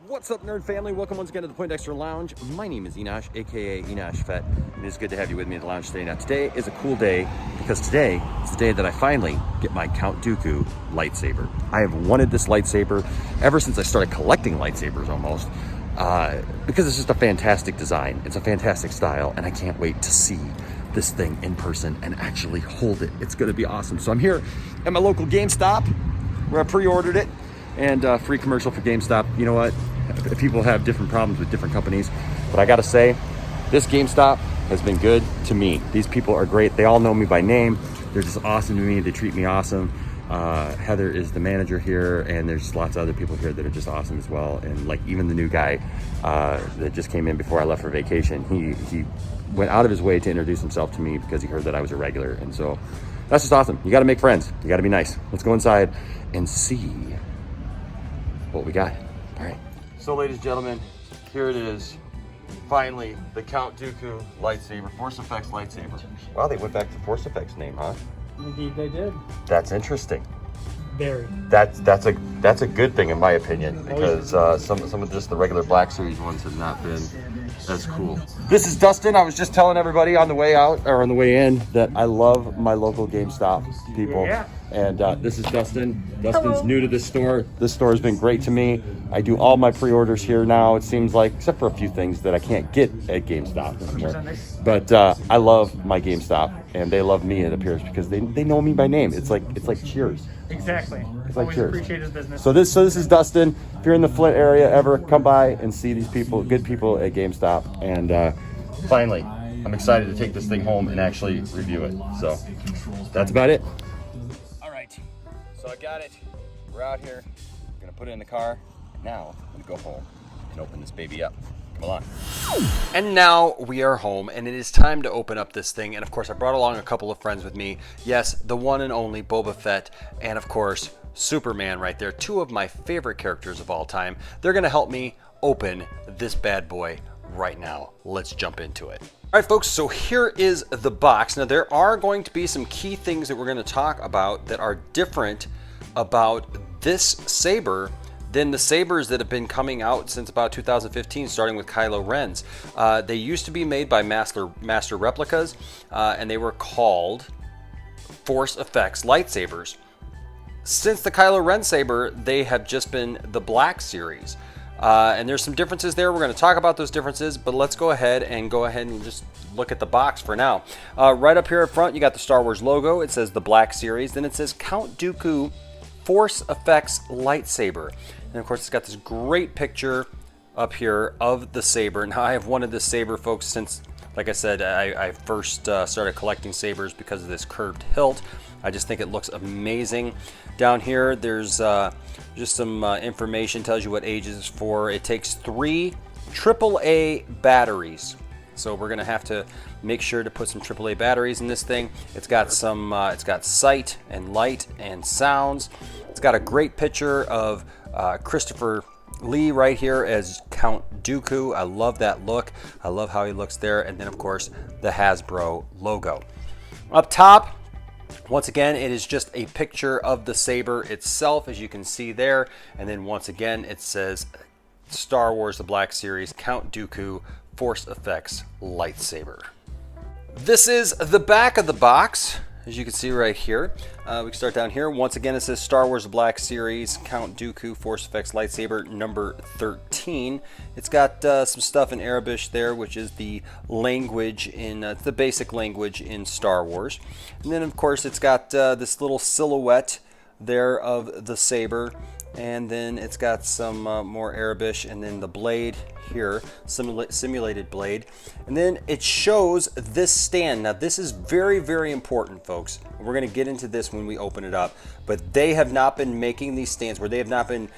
What's up, nerd family? Welcome once again to the Poindexter Lounge. My name is Enosh, aka Enosh Fett. It is good to have you with me at the lounge today. Now, today is a cool day because today is the day that I finally get my Count Dooku lightsaber. I have wanted this lightsaber ever since I started collecting lightsabers almost, because it's just a fantastic design. It's a fantastic style, and I can't wait to see this thing in person and actually hold it. It's gonna be awesome. So I'm here at my local GameStop where I pre-ordered it, and free commercial for GameStop. You know what? People have different problems with different companies, but I gotta say, this GameStop has been good to me. These people are great. They all know me by name. They're just awesome to me. They treat me awesome. Heather is the manager here, and there's lots of other people here that are just awesome as well. And like even the new guy that just came in before I left for vacation, he went out of his way to introduce himself to me because he heard that I was a regular. And so that's just awesome. You gotta make friends. You gotta be nice. Let's go inside and see what we got. All right. So ladies and gentlemen, here it is. Finally, the Count Dooku lightsaber, Force Effects lightsaber. Wow, they went back to Force Effects name, huh? Indeed they did. That's interesting. Very. That's a good thing in my opinion, because some of just the regular Black Series ones have not been as cool. This is Dustin. I was just telling everybody on the way out or on the way in that I love my local GameStop people. Yeah. And this is Dustin. Dustin's new to this store. This store has been great to me. I do all my pre-orders here now, it seems like, except for a few things that I can't get at GameStop anymore. But I love my GameStop, and they love me, it appears, because they know me by name. It's like Cheers. Exactly. It's like Always Cheers. appreciate his business. So this is Dustin. If you're in the Flint area ever, come by and see these people, good people at GameStop. And finally, I'm excited to take this thing home and actually review it. So that's about it. All right, so I got it. We're out here. We're gonna put it in the car. And now I'm gonna go home and open this baby up. Come along. And now we are home, and it is time to open up this thing. And of course, I brought along a couple of friends with me. Yes, the one and only Boba Fett, and of course, Superman right there. Two of my favorite characters of all time. They're gonna help me open this bad boy right now. Let's jump into it. All right, folks, so here is the box. Now, there are going to be some key things that we're going to talk about that are different about this Saber than the Sabers that have been coming out since about 2015, starting with Kylo Ren's. They used to be made by Master Replicas, and they were called Force Effects lightsabers. Since the Kylo Ren Saber, they have just been the Black Series. And there's some differences there. We're going to talk about those differences, but let's go ahead and just look at the box for now. Right up here up front, you got the Star Wars logo. It says the Black Series. Then it says Count Dooku Force Effects Lightsaber. And of course, it's got this great picture up here of the saber. Now, I have wanted this saber, folks, since, like I said, I first started collecting sabers because of this curved hilt. I just think it looks amazing. Down here, there's just some information, tells you what age it's for. It takes 3 AAA batteries. So we're gonna have to make sure to put some AAA batteries in this thing. It's got some, it's got sight and light and sounds. It's got a great picture of Christopher Lee right here as Count Dooku. I love that look. I love how he looks there. And then of course, the Hasbro logo. Up top, once again, it is just a picture of the saber itself, as you can see there. And then once again, it says Star Wars The Black Series, Count Dooku, Force Effects Lightsaber. This is the back of the box, as you can see right here. We can start down here. Once again, it says Star Wars The Black Series, Count Dooku, Force Effects Lightsaber, number 13. It's got some stuff in Arabic there, which is the language in, the basic language in Star Wars. And then, of course, it's got this little silhouette there of the saber. And then it's got some more Arabic, and then the blade here, simulated blade. And then it shows this stand. Now this is very, very important, folks. We're gonna get into this when we open it up, but they have not been making these stands, where they have not been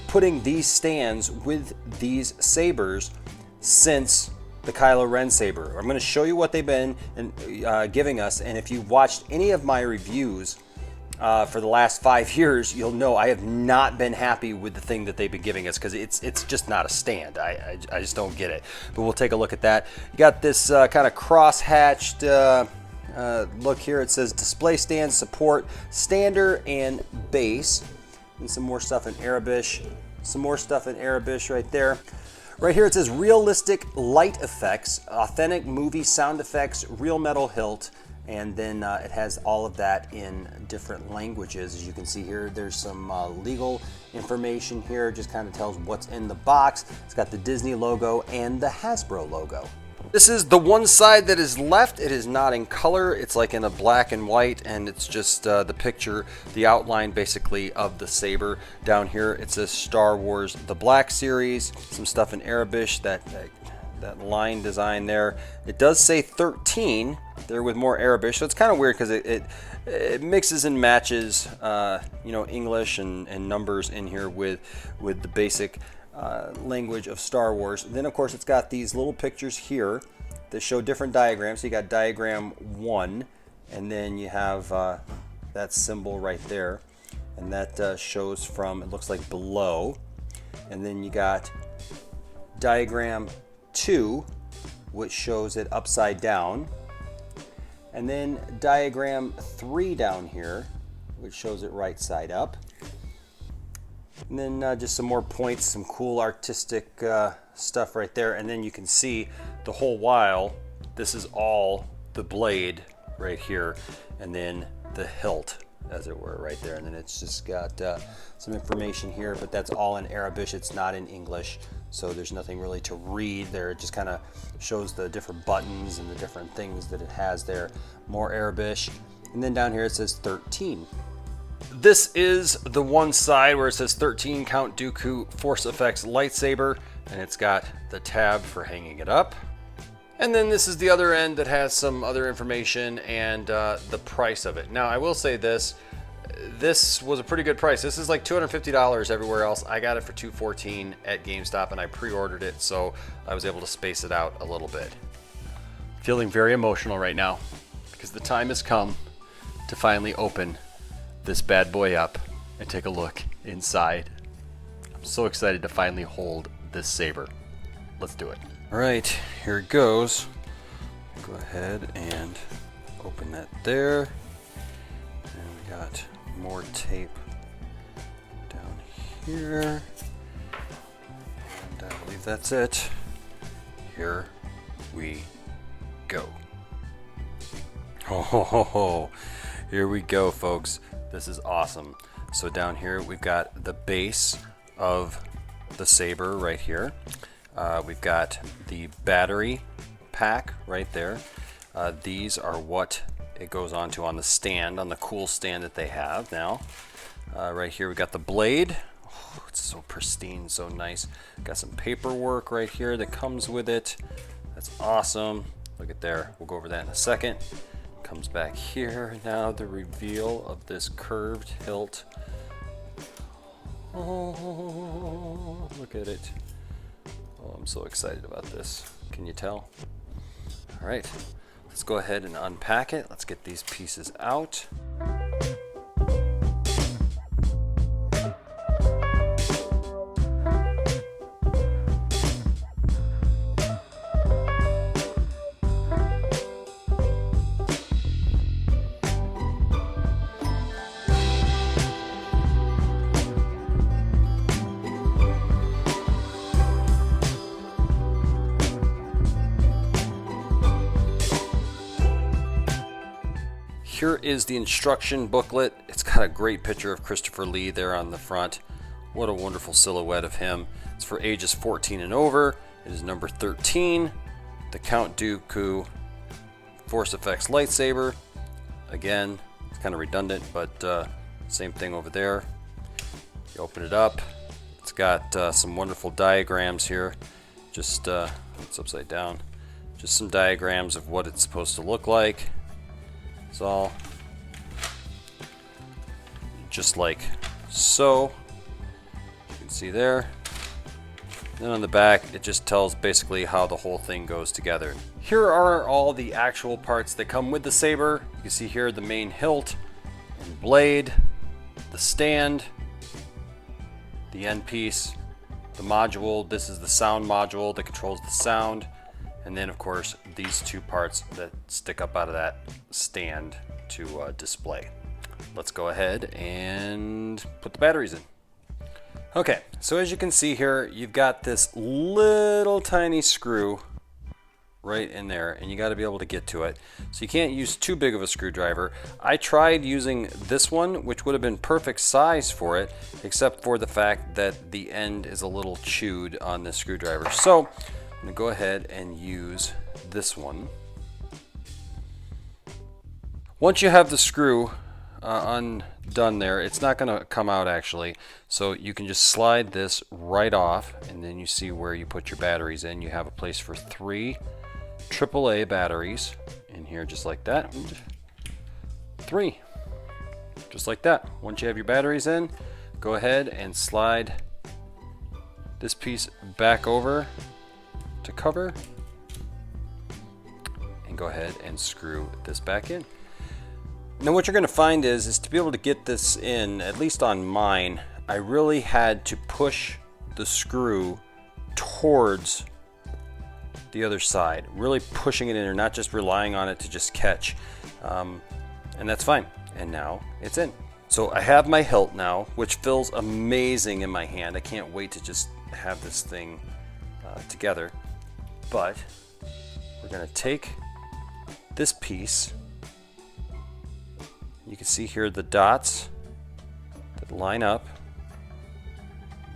putting these stands with these sabers since the Kylo Ren saber. I'm going to show you what they've been giving us, and if you've watched any of my reviews for the last 5 years, you'll know I have not been happy with the thing that they've been giving us because it's just not a stand. I just don't get it. But we'll take a look at that. You got this kind of cross-hatched look here. It says display stand support standard and base, and some more stuff in Arabish. Some more stuff in Arabish right there. Right here it says realistic light effects, authentic movie sound effects, real metal hilt. And then it has all of that in different languages. As you can see here, there's some legal information here. It just kind of tells what's in the box. It's got the Disney logo and the Hasbro logo. This is the one side that is left. It is not in color. It's like in a black and white, and it's just the picture, the outline basically of the saber. Down here it says Star Wars The Black Series. Some stuff in Arabish, that line design there. It does say 13 there with more Arabish, so it's kind of weird because it mixes and matches English and numbers in here with the basic language of Star Wars. And then of course it's got these little pictures here that show different diagrams. So you got diagram 1, and then you have that symbol right there, and that shows from, it looks like below. And then you got diagram 2, which shows it upside down, and then diagram 3 down here, which shows it right side up. And then just some more points, some cool artistic stuff right there. And then you can see the whole while this is all the blade right here, and then the hilt, as it were, right there. And then it's just got some information here, but that's all in Arabic. It's not in English, so there's nothing really to read there. It just kind of shows the different buttons and the different things that it has there. More Arabic. And then down here it says 13. This is the one side where it says 13 Count Dooku Force Effects lightsaber, and it's got the tab for hanging it up. And then this is the other end that has some other information and the price of it. Now I will say this was a pretty good price. This is like $250 everywhere else. I got it for $214 at GameStop, and I pre-ordered it, so I was able to space it out a little bit. Feeling very emotional right now because the time has come to finally open this bad boy up and take a look inside. I'm so excited to finally hold this saber. Let's do it. All right, here it goes. Go ahead and open that there. And we got more tape down here. And I believe that's it. Here we go. Ho ho ho ho. Here we go, folks. This is awesome. So down here we've got the base of the saber right here. We've got the battery pack right there. These are what it goes onto on the stand, on the cool stand that they have now. Right here we got the blade. Oh, it's so pristine, so nice. Got some paperwork right here that comes with it. That's awesome. Look at there. We'll go over that in a second. Comes back here now, the reveal of this curved hilt. Oh, look at it. Oh, I'm so excited about this. Can you tell? All right, let's go ahead and unpack it. Let's get these pieces out. Here is the instruction booklet. It's got a great picture of Christopher Lee there on the front. What a wonderful silhouette of him. It's for ages 14 and over. It is number 13, the Count Dooku Force Effects lightsaber. Again, it's kind of redundant, but same thing over there. You open it up. It's got some wonderful diagrams here. Just, it's upside down. Just some diagrams of what it's supposed to look like. It's all just like so. You can see there. Then on the back, it just tells basically how the whole thing goes together. Here are all the actual parts that come with the Saber. You can see here the main hilt and blade, the stand, the end piece, the module. This is the sound module that controls the sound. And then of course, these two parts that stick up out of that stand to display. Let's go ahead and put the batteries in. Okay, so as you can see here, you've got this little tiny screw right in there, and you got to be able to get to it. So you can't use too big of a screwdriver. I tried using this one, which would have been perfect size for it, except for the fact that the end is a little chewed on this screwdriver. So I'm going to go ahead and use this one. Once you have the screw undone there, it's not going to come out actually, so you can just slide this right off, and then you see where you put your batteries in. You have a place for 3 AAA batteries in here, just like that. 3, just like that. Once you have your batteries in, go ahead and slide this piece back over to cover, and go ahead and screw this back in. Now what you're going to find is to be able to get this in, at least on mine, I really had to push the screw towards the other side, really pushing it in, or not just relying on it to just catch. And that's fine. And now it's in. So I have my hilt now, which feels amazing in my hand. I can't wait to just have this thing together. But we're going to take this piece. You can see here the dots that line up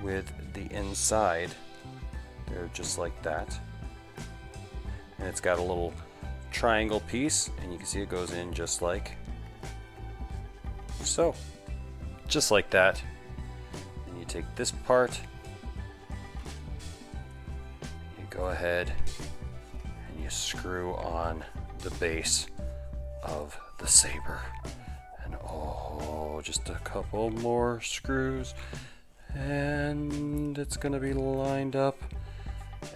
with the inside. They're just like that. And it's got a little triangle piece, and you can see it goes in just like so. Just like that. And you take this part, you go ahead and you screw on the base of the Saber. Oh, just a couple more screws, and it's going to be lined up,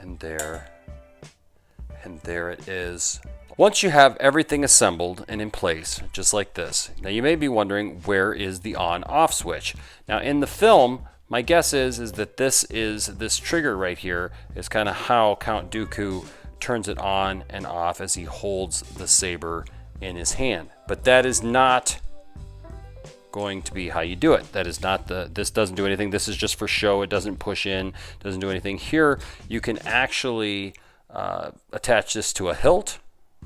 and there it is. Once you have everything assembled and in place, just like this, now you may be wondering, where is the on-off switch? Now in the film, my guess is that this trigger right here is kind of how Count Dooku turns it on and off as he holds the Saber in his hand. But that is not going to be how you do it. That is not this doesn't do anything. This is just for show. It doesn't push in, doesn't do anything. Here you can actually attach this to a hilt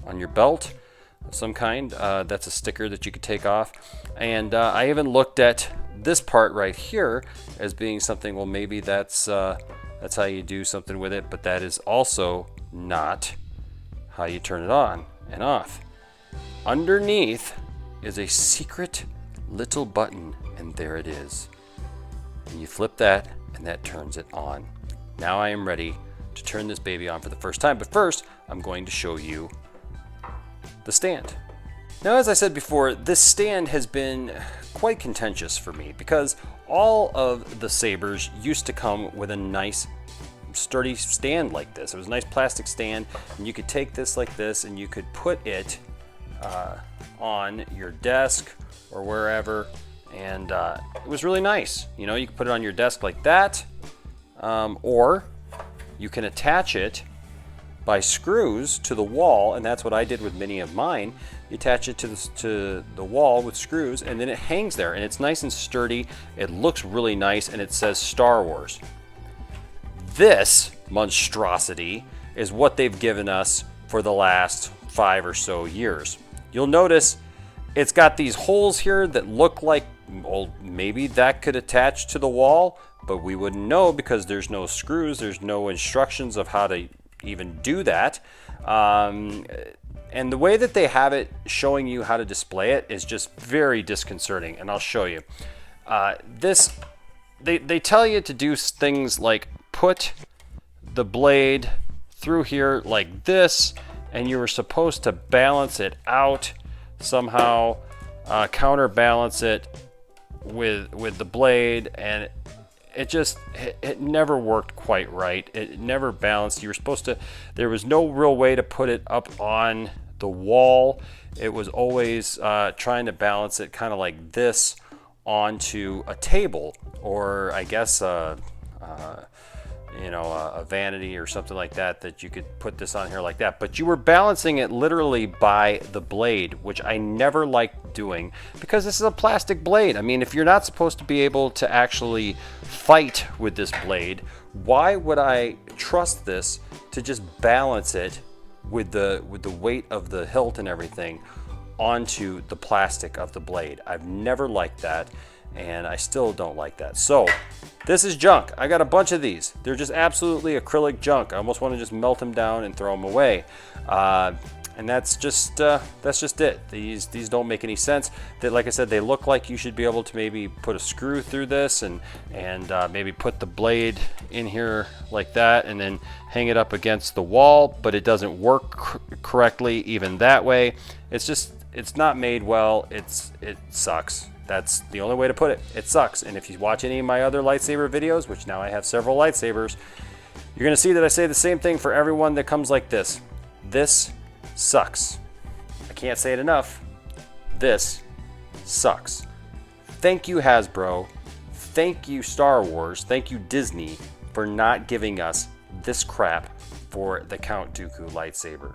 on your belt of some kind. That's a sticker that you could take off. And I even looked at this part right here as being something, well, maybe that's how you do something with it, but that is also not how you turn it on and off. Underneath is a secret little button, and there it is. And you flip that, and that turns it on. Now I am ready to turn this baby on for the first time, but first I'm going to show you the stand. Now, as I said before, this stand has been quite contentious for me because all of the Sabers used to come with a nice sturdy stand like this. It was a nice plastic stand, and you could take this like this and you could put it on your desk or wherever, and it was really nice. You know, you can put it on your desk like that, or you can attach it by screws to the wall, and that's what I did with many of mine. You attach it to the wall with screws, and then it hangs there, and it's nice and sturdy. It looks really nice, and it says Star Wars. This monstrosity is what they've given us for the last 5 or so years. You'll notice it's got these holes here that look like, well, maybe that could attach to the wall, but we wouldn't know because there's no screws, there's no instructions of how to even do that. And the way that they have it showing you how to display it is just very disconcerting, and I'll show you. They tell you to do things like put the blade through here like this, and you were supposed to balance it out somehow, counterbalance it with the blade, and it never worked quite right. It never balanced. You were supposed to, there was no real way to put it up on the wall. It was always trying to balance it kind of like this onto a table, or I guess you know, a vanity or something like that, that you could put this on here like that. But you were balancing it literally by the blade, which I never liked doing, because this is a plastic blade. I mean, if you're not supposed to be able to actually fight with this blade, why would I trust this to just balance it with the weight of the hilt and everything onto the plastic of the blade? I've never liked that, and I still don't like that. So this is junk. I got a bunch of these. They're just absolutely acrylic junk. I almost want to just melt them down and throw them away. And that's just it. These don't make any sense. That, like I said, they look like you should be able to maybe put a screw through this and maybe put the blade in here like that, and then hang it up against the wall. But it doesn't work correctly even that way. It's not made well. It sucks. That's the only way to put it. It sucks. And if you watch any of my other lightsaber videos, which now I have several lightsabers, you're gonna see that I say the same thing for everyone that comes like this. This sucks. I can't say it enough. This sucks. Thank you, Hasbro. Thank you, Star Wars. Thank you, Disney, for not giving us this crap for the Count Dooku lightsaber.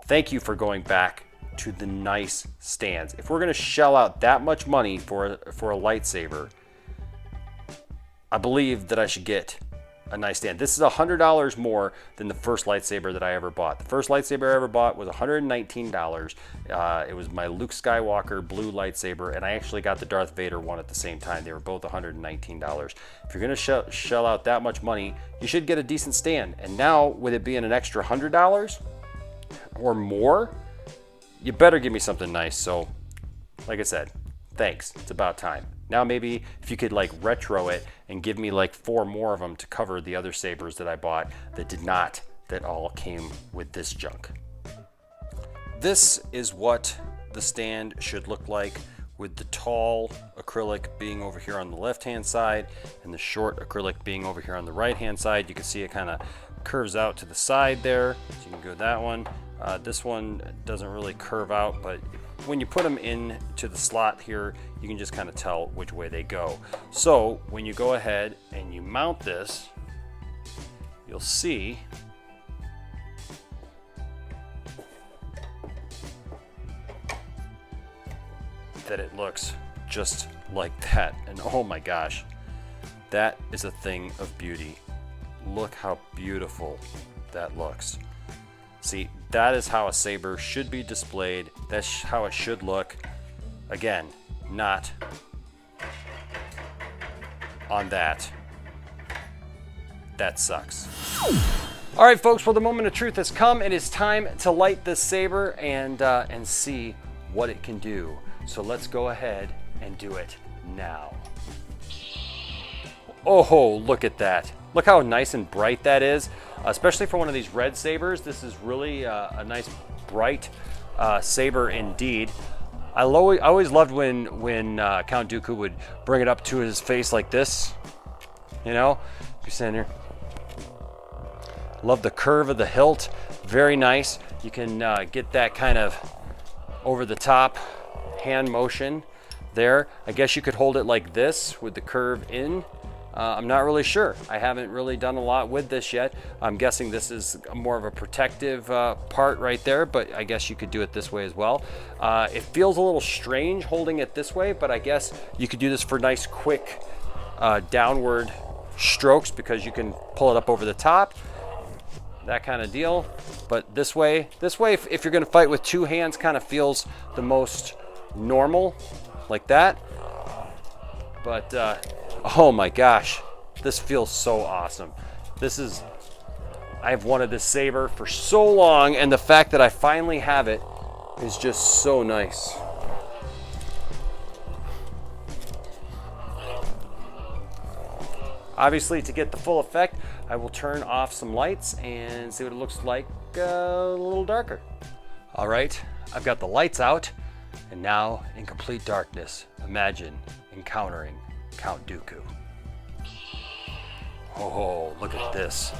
Thank you for going back to the nice stands. If we're gonna shell out that much money for a lightsaber, I believe that I should get a nice stand. This is $100 more than the first lightsaber that I ever bought. The first lightsaber I ever bought was $119. It was my Luke Skywalker blue lightsaber, and I actually got the Darth Vader one at the same time. They were both $119. If you're gonna shell out that much money, you should get a decent stand. And now, with it being an extra $100 or more, you better give me something nice. So, like I said, thanks. It's about time. Now maybe if you could like retro it and give me like 4 more of them to cover the other sabers that I bought that did not, that all came with this junk. This is what the stand should look like, with the tall acrylic being over here on the left-hand side and the short acrylic being over here on the right-hand side. You can see it kind of curves out to the side there, so you can go that one. This one doesn't really curve out, but when you put them into the slot here, you can just kind of tell which way they go. So when you go ahead and you mount this, you'll see that it looks just like that. And oh my gosh, that is a thing of beauty. Look how beautiful that looks. See, that is how a saber should be displayed. That's how it should look. Again, not on that. That sucks. All right, folks, well, the moment of truth has come. It is time to light this saber and see what it can do. So let's go ahead and do it now. Oh, look at that. Look how nice and bright that is, especially for one of these red sabers. This is really a nice bright saber indeed. I always loved when Count Dooku would bring it up to his face like this. You know, you're standing here. Love the curve of the hilt, very nice. You can get that kind of over the top hand motion there. I guess you could hold it like this with the curve in. I'm not really sure. I haven't really done a lot with this yet. I'm guessing this is more of a protective part right there, but I guess you could do it this way as well. It feels a little strange holding it this way, but I guess you could do this for nice quick downward strokes, because you can pull it up over the top, that kind of deal. But this way, if you're gonna fight with 2 hands, kind of feels the most normal, like that. But oh my gosh, this feels so awesome. I've wanted this saber for so long, and the fact that I finally have it is just so nice. Obviously, to get the full effect, I will turn off some lights and see what it looks like a little darker. All right, I've got the lights out, and now in complete darkness, imagine encountering Count Dooku. Oh, look at this.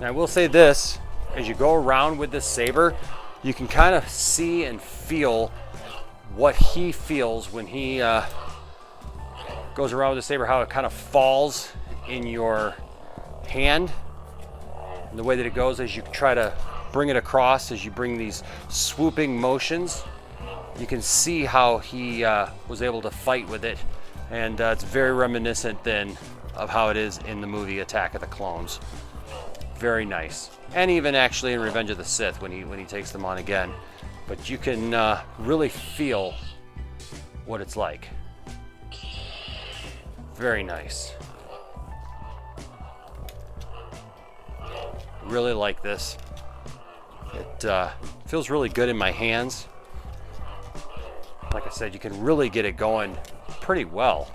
Now I will say this, as you go around with this saber, you can kind of see and feel what he feels when he goes around with the saber, how it kind of falls in your hand, and the way that it goes as you try to bring it across, as you bring these swooping motions. You can see how he was able to fight with it, and it's very reminiscent then of how it is in the movie Attack of the Clones. Very nice. And even actually in Revenge of the Sith when he takes them on again. But you can really feel what it's like. Very nice. Really like this. It feels really good in my hands. Like I said, you can really get it going pretty well.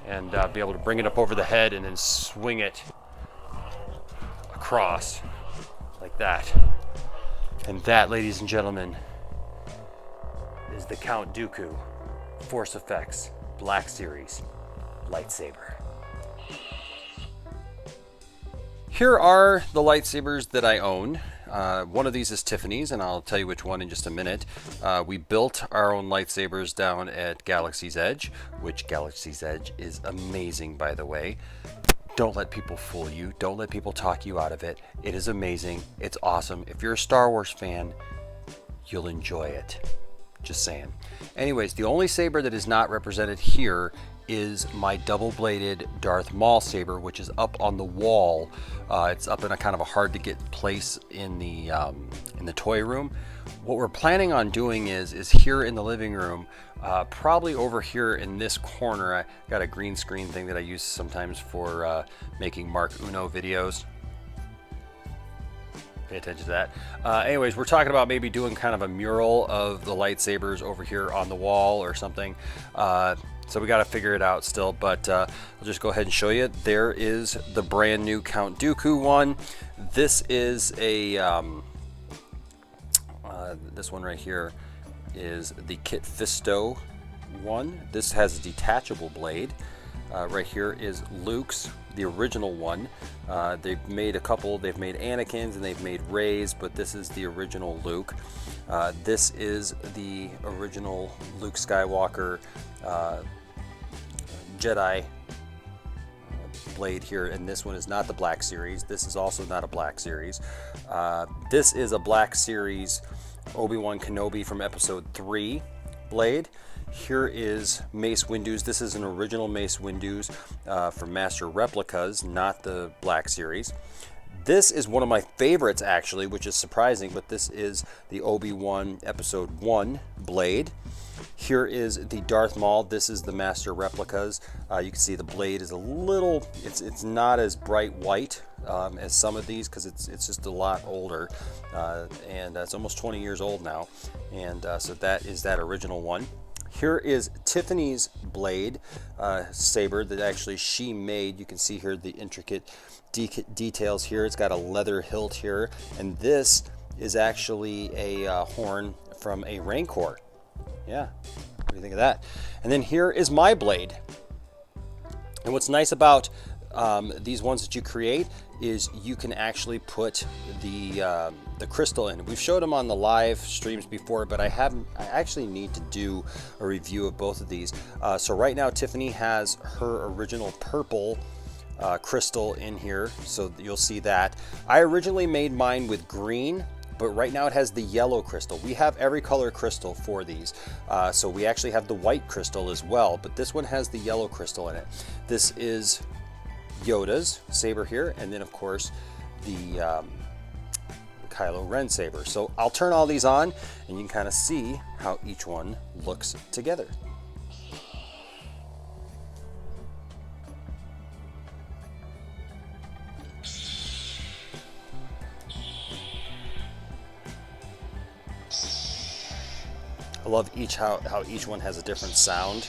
And be able to bring it up over the head and then swing it across like that. And that, ladies and gentlemen, is the Count Dooku Force Effects Black Series lightsaber. Here are the lightsabers that I own. One of these is Tiffany's, and I'll tell you which one in just a minute. We built our own lightsabers down at Galaxy's Edge, which Galaxy's Edge is amazing, by the way. Don't let people fool you. Don't let people talk you out of it. It is amazing. It's awesome. If you're a Star Wars fan, you'll enjoy it. Just saying. Anyways, the only saber that is not represented here is my double-bladed Darth Maul saber, which is up on the wall. It's up in a kind of a hard-to-get place in the toy room. What we're planning on doing is here in the living room, probably over here in this corner. I got a green screen thing that I use sometimes for making Mark Uno videos. Pay attention to that. Anyways, we're talking about maybe doing kind of a mural of the lightsabers over here on the wall or something. So we got to figure it out still, but I'll just go ahead and show you. There is the brand new Count Dooku one. This is a, this one right here is the Kit Fisto one. This has a detachable blade. Right here is Luke's, the original one. They've made a couple. They've made Anakin's and they've made Rey's, but this is the original Luke. This is the original Luke Skywalker Jedi blade here, and this one is not the Black Series. This is also not a Black Series. This is a Black Series Obi-Wan Kenobi from Episode 3 blade. Here is Mace Windu's. This is an original Mace Windu's from Master Replicas, not the Black Series. This is one of my favorites, actually, which is surprising, but this is the Obi-Wan Episode 1 blade. Here is the Darth Maul. This is the Master Replicas. You can see the blade is a little, it's not as bright white as some of these because it's just a lot older, and it's almost 20 years old now. And so that is that original one. Here is Tiffany's blade saber that actually she made. You can see here the intricate details here. It's got a leather hilt here, and this is actually a horn from a Rancor. Yeah, what do you think of that? And then here is my blade. And what's nice about these ones that you create is you can actually put the crystal in. We've showed them on the live streams before, but I actually need to do a review of both of these. So right now Tiffany has her original purple crystal in here, so you'll see that. I originally made mine with green, but right now it has the yellow crystal. We have every color crystal for these. So we actually have the white crystal as well, but this one has the yellow crystal in it. This is Yoda's saber here, and then of course the Kylo Ren saber. So I'll turn all these on and you can kind of see how each one looks together. I love how each one has a different sound.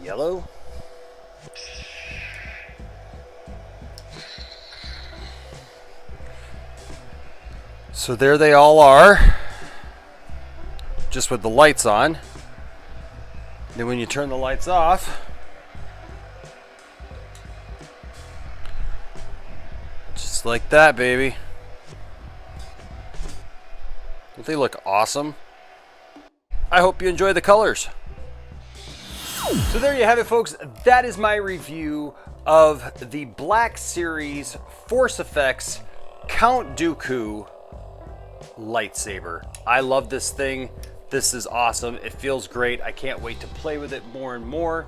yellow. So there they all are, just with the lights on. Then when you turn the lights off, just like that, baby. Don't they look awesome? I hope you enjoy the colors. So there you have it, folks. That is my review of the Black Series Force Effects Count Dooku lightsaber. I love this thing. This is awesome. It feels great. I can't wait to play with it more and more.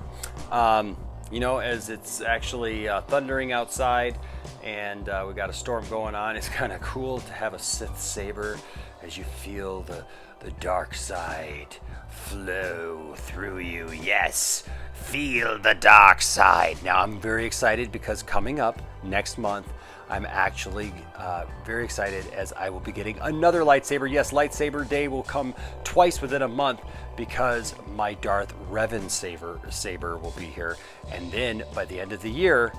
You know, as it's actually thundering outside and we got a storm going on, it's kind of cool to have a Sith saber as you feel the dark side flow through you. Yes, feel the dark side. Now I'm very excited because coming up next month, I'm actually very excited as I will be getting another lightsaber. Yes, lightsaber day will come twice within a month because my Darth Revan saber will be here. And then by the end of the year,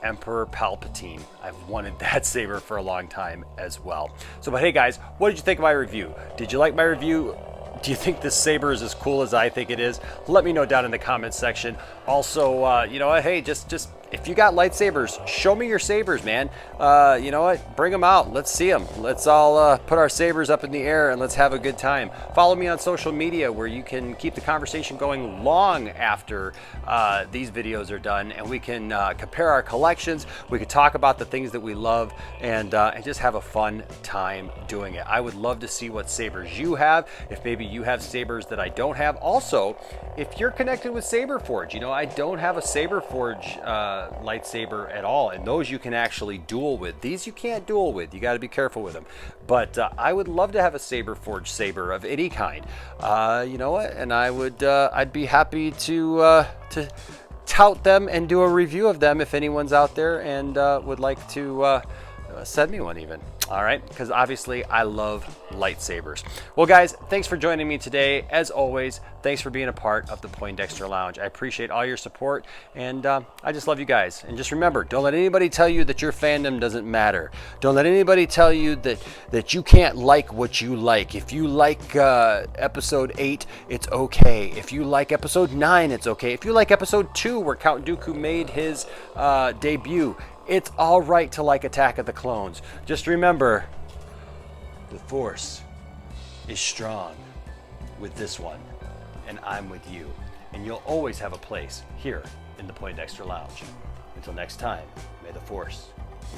Emperor Palpatine. I've wanted that saber for a long time as well. So, but hey guys, what did you think of my review? Did you like my review? Do you think this saber is as cool as I think it is? Let me know down in the comments section. Also, you know what? Hey, just if you got lightsabers, show me your sabers, man. You know what? Bring them out. Let's see them. Let's all put our sabers up in the air and let's have a good time. Follow me on social media where you can keep the conversation going long after these videos are done, and we can compare our collections. We could talk about the things that we love and just have a fun time doing it. I would love to see what sabers you have. If maybe you have sabers that I don't have. Also, if you're connected with Saberforge, you know, I don't have a Saberforge lightsaber at all, and those you can actually duel with. These you can't duel with. You got to be careful with them. But I would love to have a Saberforge saber of any kind. You know what? And I would, I'd be happy to tout them and do a review of them if anyone's out there and would like to send me one even. All right, because obviously I love lightsabers. Well, guys, thanks for joining me today. As always, thanks for being a part of the Poindexter Lounge. I appreciate all your support, and I just love you guys. And just remember, don't let anybody tell you that your fandom doesn't matter. Don't let anybody tell you that you can't like what you like. If you like episode 8, it's okay. If you like episode 9, it's okay. If you like episode 2, where Count Dooku made his debut, it's all right to like Attack of the Clones. Just remember, the Force is strong with this one, and I'm with you. And you'll always have a place here in the Poindexter Lounge. Until next time, may the Force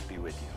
be with you.